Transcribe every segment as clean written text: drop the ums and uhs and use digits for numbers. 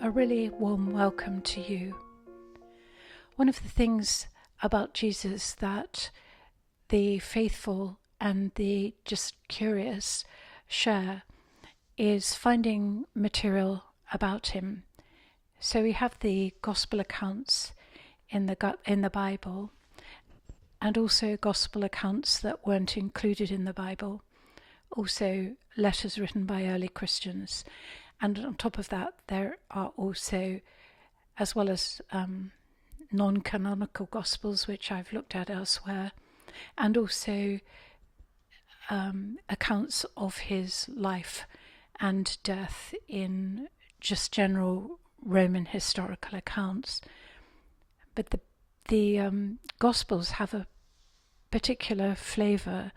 a really warm welcome to you. One of the things about Jesus that the faithful and the just curious share is finding material about him. So we have the gospel accounts in the Bible, and also gospel accounts that weren't included in the Bible, also letters written by early Christians. And on top of that, there are also, as well as non-canonical gospels, which I've looked at elsewhere, and also accounts of his life and death in just general Roman historical accounts. But the Gospels have a particular flavour.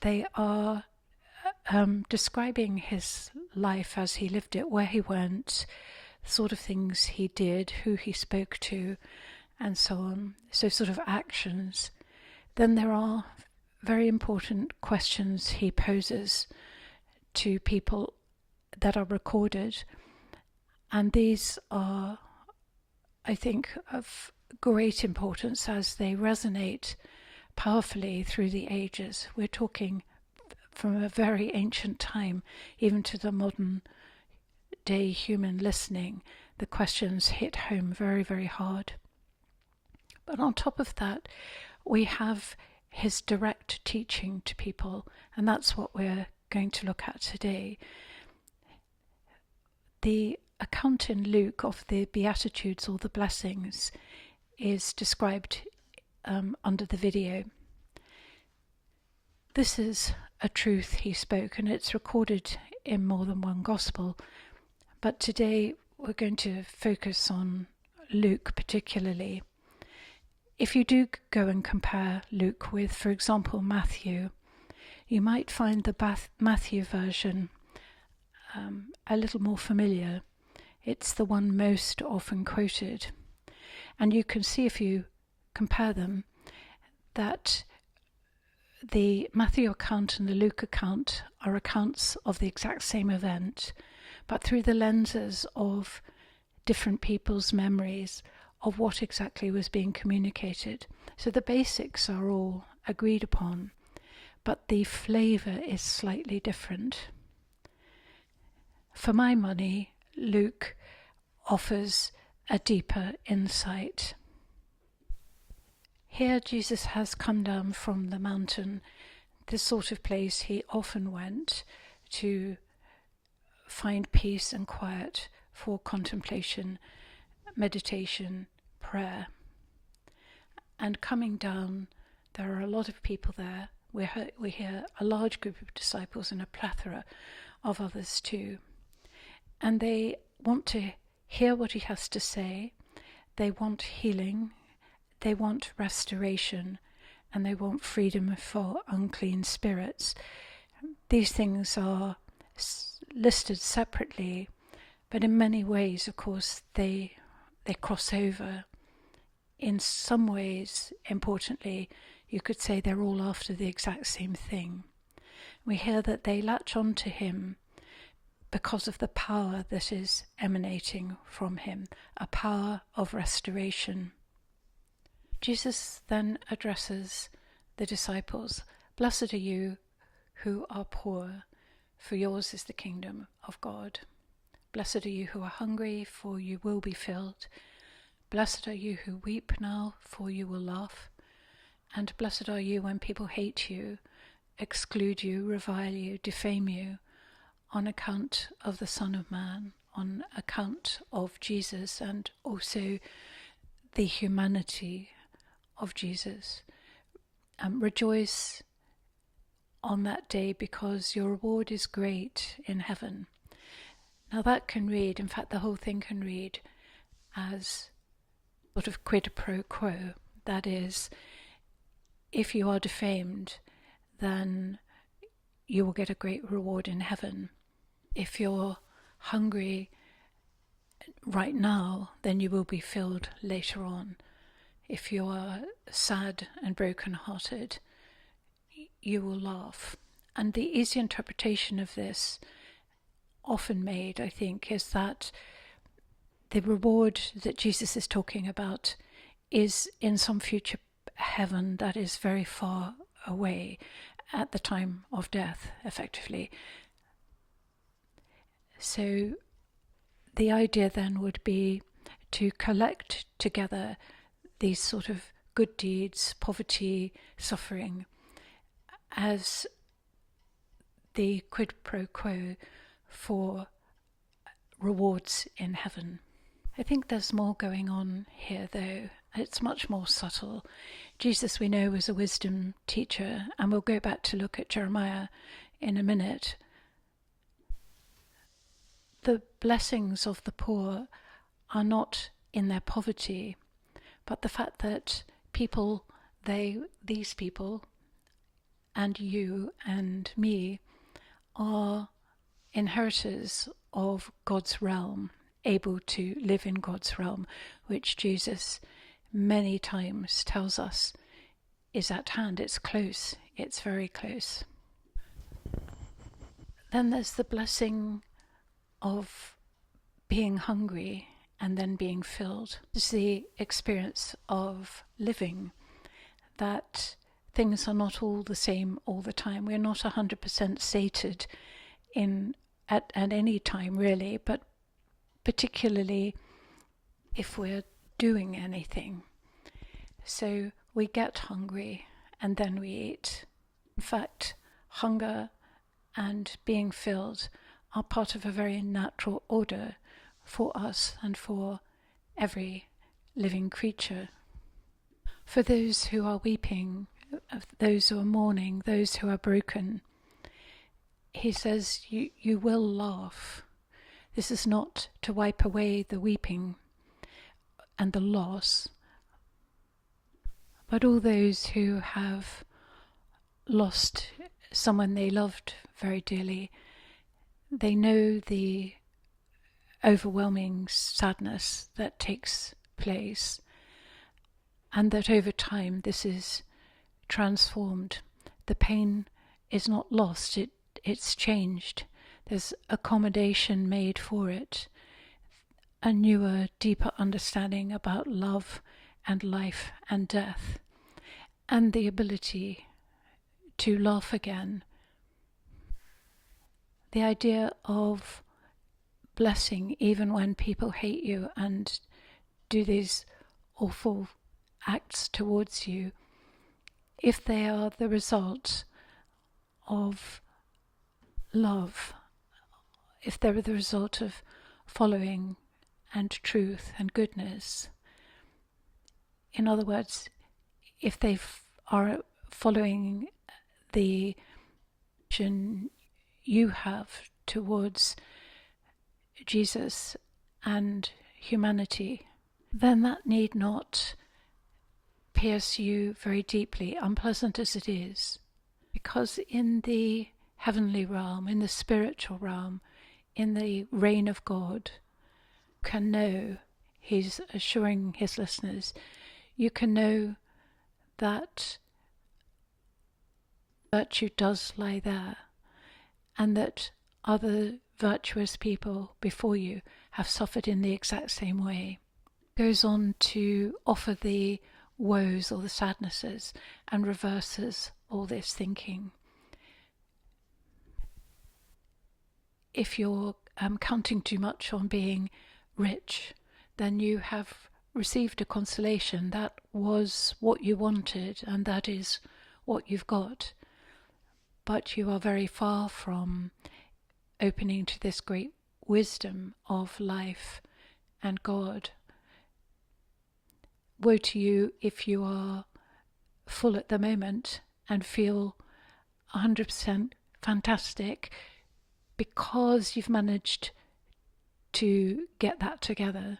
They are describing his life as he lived it, where he went, the sort of things he did, who he spoke to, and so on. So sort of actions. Then there are very important questions he poses to people that are recorded. And these are, I think, of great importance as they resonate powerfully through the ages. We're talking from a very ancient time, even to the modern day human listening. The questions hit home very, very hard. But on top of that, we have his direct teaching to people, and that's what we're going to look at today. The account in Luke of the Beatitudes or the blessings is described under the video. This is a truth he spoke, and it's recorded in more than one gospel. But today we're going to focus on Luke particularly. If you do go and compare Luke with, for example, Matthew, you might find the Matthew version a little more familiar. It's the one most often quoted. And you can see, if you compare them, that the Matthew account and the Luke account are accounts of the exact same event, but through the lenses of different people's memories of what exactly was being communicated. So the basics are all agreed upon, but the flavour is slightly different. For my money, Luke offers a deeper insight. Here Jesus has come down from the mountain, the sort of place he often went to find peace and quiet for contemplation, meditation, prayer. And coming down, there are a lot of people there. We hear a large group of disciples and a plethora of others too. And they want to hear what he has to say. They want healing. They want restoration. And they want freedom for unclean spirits. These things are listed separately, but in many ways, of course, they cross over. In some ways, importantly, you could say they're all after the exact same thing. We hear that they latch on to him because of the power that is emanating from him, a power of restoration. Jesus then addresses the disciples. Blessed are you who are poor, for yours is the kingdom of God. Blessed are you who are hungry, for you will be filled. Blessed are you who weep now, for you will laugh. And blessed are you when people hate you, exclude you, revile you, defame you, on account of the Son of Man, on account of Jesus, and also the humanity of Jesus. Rejoice on that day, because your reward is great in heaven. Now that can read, in fact the whole thing can read as sort of quid pro quo. That is, if you are defamed, then you will get a great reward in heaven. If you're hungry right now, then you will be filled later on. If you are sad and broken-hearted, you will laugh. And the easy interpretation of this, often made, I think, is that the reward that Jesus is talking about is in some future heaven that is very far away at the time of death, effectively. So the idea then would be to collect together these sort of good deeds, poverty, suffering, as the quid pro quo for rewards in heaven. I think there's more going on here, though. It's much more subtle. Jesus, we know, was a wisdom teacher, and we'll go back to look at Jeremiah in a minute. The blessings of the poor are not in their poverty, but the fact that these people, and you and me, are inheritors of God's realm, able to live in God's realm, which Jesus many times tells us is at hand. It's close. It's very close. Then there's the blessing of being hungry and then being filled. It's the experience of living, that things are not all the same all the time. We're not 100% sated at any time, really, but particularly if we're doing anything. So we get hungry and then we eat. In fact, hunger and being filled are part of a very natural order for us and for every living creature. For those who are weeping, those who are mourning, those who are broken, he says, you will laugh. This is not to wipe away the weeping and the loss, but all those who have lost someone they loved very dearly, they know the overwhelming sadness that takes place, and that over time this is transformed. The pain is not lost, it's changed. There's accommodation made for it, a newer, deeper understanding about love and life and death, and the ability to laugh again. The idea of blessing even when people hate you and do these awful acts towards you, if they are the result of love, if they're the result of following and truth and goodness. In other words, if they are following the vision you have towards Jesus and humanity, then that need not pierce you very deeply, unpleasant as it is, because in the heavenly realm, in the spiritual realm, in the reign of God, you can know, he's assuring his listeners, you can know that virtue does lie there, and that other virtuous people before you have suffered in the exact same way. Goes on to offer the woes or the sadnesses and reverses all this thinking. If you're counting too much on being rich, then you have received a consolation. That was what you wanted, and that is what you've got. But you are very far from opening to this great wisdom of life and God. Woe to you if you are full at the moment and feel 100% fantastic because you've managed to get that together.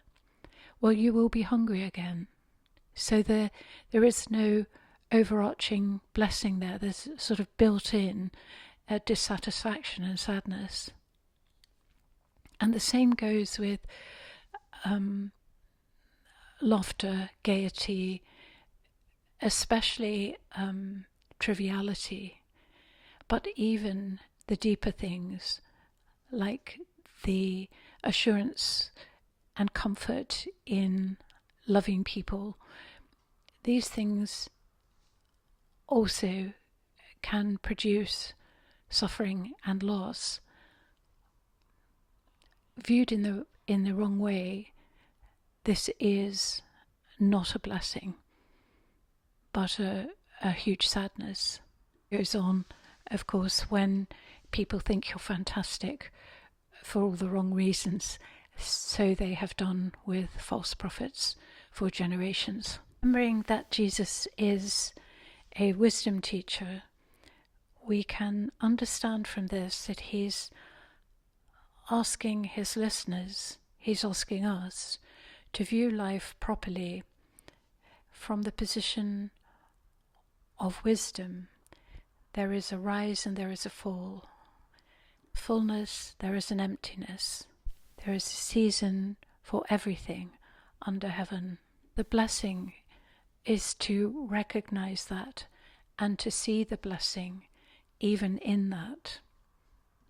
Well, you will be hungry again. So there is no overarching blessing there. There's sort of built-in dissatisfaction and sadness. And the same goes with laughter, gaiety, especially triviality, but even the deeper things like the assurance and comfort in loving people. These things also can produce suffering and loss. Viewed in the wrong way, this is not a blessing, but a huge sadness. It goes on, of course, when people think you're fantastic for all the wrong reasons. So they have done with false prophets for generations. Remembering that Jesus is a wisdom teacher, we can understand from this that he's asking his listeners, he's asking us to view life properly from the position of wisdom. There is a rise and there is a fall. Fullness, there is an emptiness. There is a season for everything under heaven. The blessing is to recognize that and to see the blessing even in that.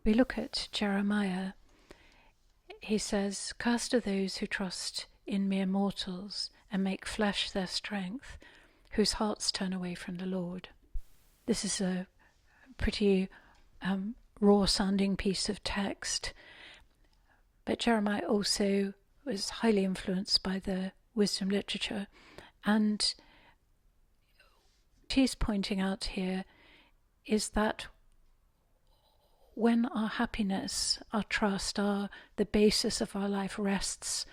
We look at Jeremiah. He says, "Cursed are those who trust in mere mortals and make flesh their strength, whose hearts turn away from the Lord." This is a pretty raw-sounding piece of text. But Jeremiah also was highly influenced by the wisdom literature. And what he's pointing out here is that when our happiness, our trust, the basis of our life rests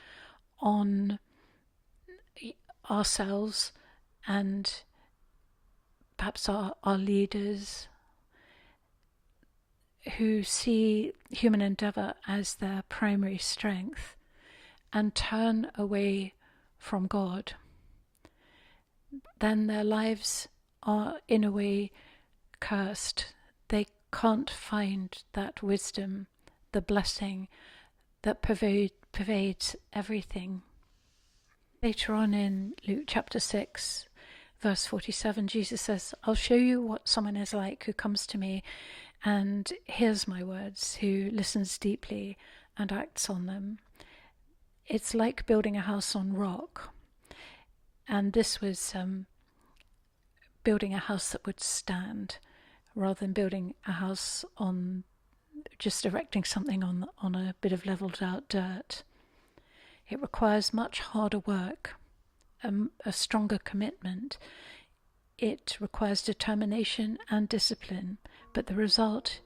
on ourselves and perhaps our leaders, who see human endeavour as their primary strength and turn away from God, then their lives are in a way cursed. They can't find that wisdom, the blessing that pervades everything. Later on in Luke chapter 6, verse 47, Jesus says, "I'll show you what someone is like who comes to me and hears my words, who listens deeply and acts on them. It's like building a house on rock." And this was building a house that would stand, rather than building a house on just erecting something on a bit of levelled out dirt. It requires much harder work, a stronger commitment. It requires determination and discipline, but the result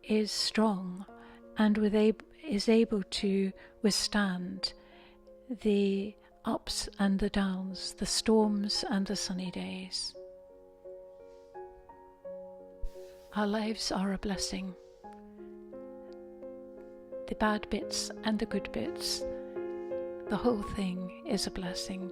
is strong and is able to withstand the ups and the downs, the storms and the sunny days. Our lives are a blessing. The bad bits and the good bits, the whole thing is a blessing.